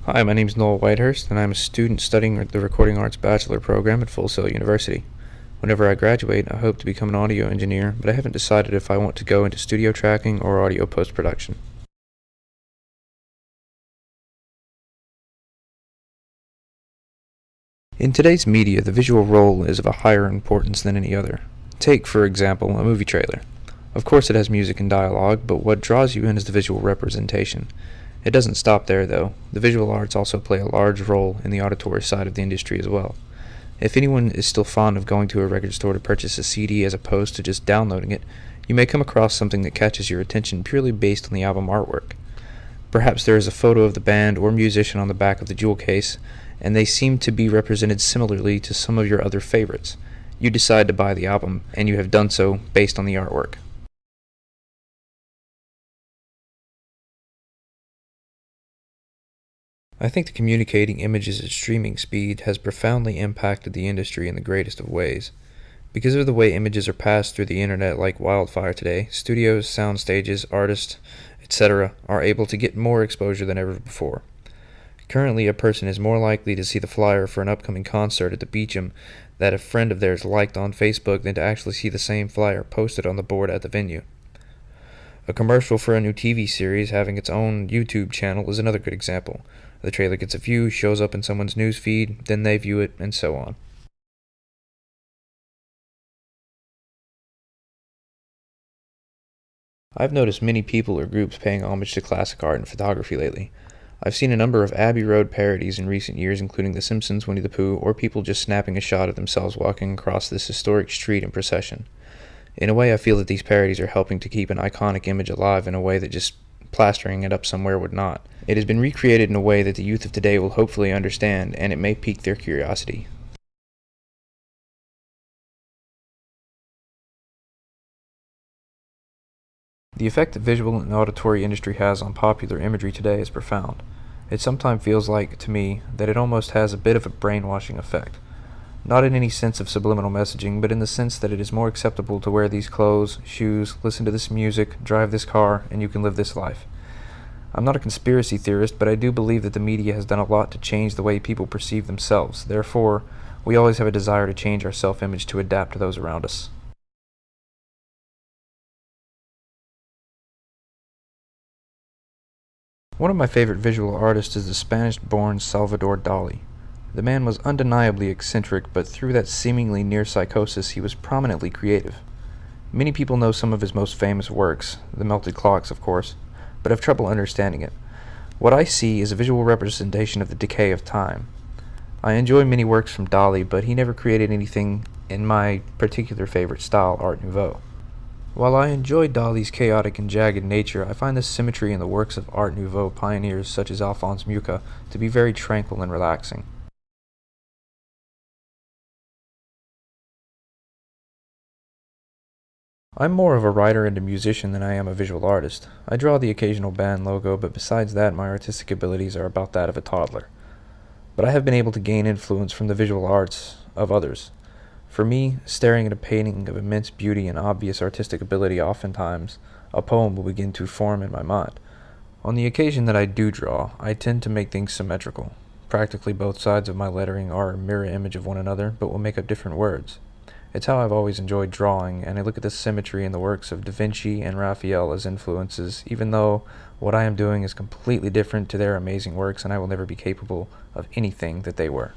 Hi, my name is Noel Whitehurst, and I'm a student studying the Recording Arts Bachelor program at Full Sail University. Whenever I graduate, I hope to become an audio engineer, but I haven't decided if I want to go into studio tracking or audio post-production. In today's media, the visual role is of a higher importance than any other. Take, for example, a movie trailer. Of course it has music and dialogue, but what draws you in is the visual representation. It doesn't stop there, though. The visual arts also play a large role in the auditory side of the industry as well. If anyone is still fond of going to a record store to purchase a CD as opposed to just downloading it, you may come across something that catches your attention purely based on the album artwork. Perhaps there is a photo of the band or musician on the back of the jewel case, and they seem to be represented similarly to some of your other favorites. You decide to buy the album, and you have done so based on the artwork. I think the communicating images at streaming speed has profoundly impacted the industry in the greatest of ways. Because of the way images are passed through the internet like wildfire today, studios, sound stages, artists, etc. are able to get more exposure than ever before. Currently, a person is more likely to see the flyer for an upcoming concert at the Beecham that a friend of theirs liked on Facebook than to actually see the same flyer posted on the board at the venue. A commercial for a new TV series having its own YouTube channel is another good example. The trailer gets a view, shows up in someone's news feed, then they view it, and so on. I've noticed many people or groups paying homage to classic art and photography lately. I've seen a number of Abbey Road parodies in recent years, including The Simpsons, Winnie the Pooh, or people just snapping a shot of themselves walking across this historic street in procession. In a way, I feel that these parodies are helping to keep an iconic image alive in a way that just plastering it up somewhere would not. It has been recreated in a way that the youth of today will hopefully understand, and it may pique their curiosity. The effect the visual and auditory industry has on popular imagery today is profound. It sometimes feels like, to me, that it almost has a bit of a brainwashing effect. Not in any sense of subliminal messaging, but in the sense that it is more acceptable to wear these clothes, shoes, listen to this music, drive this car, and you can live this life. I'm not a conspiracy theorist, but I do believe that the media has done a lot to change the way people perceive themselves. Therefore, we always have a desire to change our self-image to adapt to those around us. One of my favorite visual artists is the Spanish-born Salvador Dali. The man was undeniably eccentric, but through that seemingly near psychosis he was prominently creative. Many people know some of his most famous works, The Melted Clocks of course, but have trouble understanding it. What I see is a visual representation of the decay of time. I enjoy many works from Dali, but he never created anything in my particular favorite style, Art Nouveau. While I enjoy Dali's chaotic and jagged nature, I find the symmetry in the works of Art Nouveau pioneers such as Alphonse Mucha to be very tranquil and relaxing. I'm more of a writer and a musician than I am a visual artist. I draw the occasional band logo, but besides that, my artistic abilities are about that of a toddler. But I have been able to gain influence from the visual arts of others. For me, staring at a painting of immense beauty and obvious artistic ability, oftentimes, a poem will begin to form in my mind. On the occasion that I do draw, I tend to make things symmetrical. Practically both sides of my lettering are a mirror image of one another, but will make up different words. It's how I've always enjoyed drawing, and I look at the symmetry in the works of Da Vinci and Raphael as influences, even though what I am doing is completely different to their amazing works, and I will never be capable of anything that they were.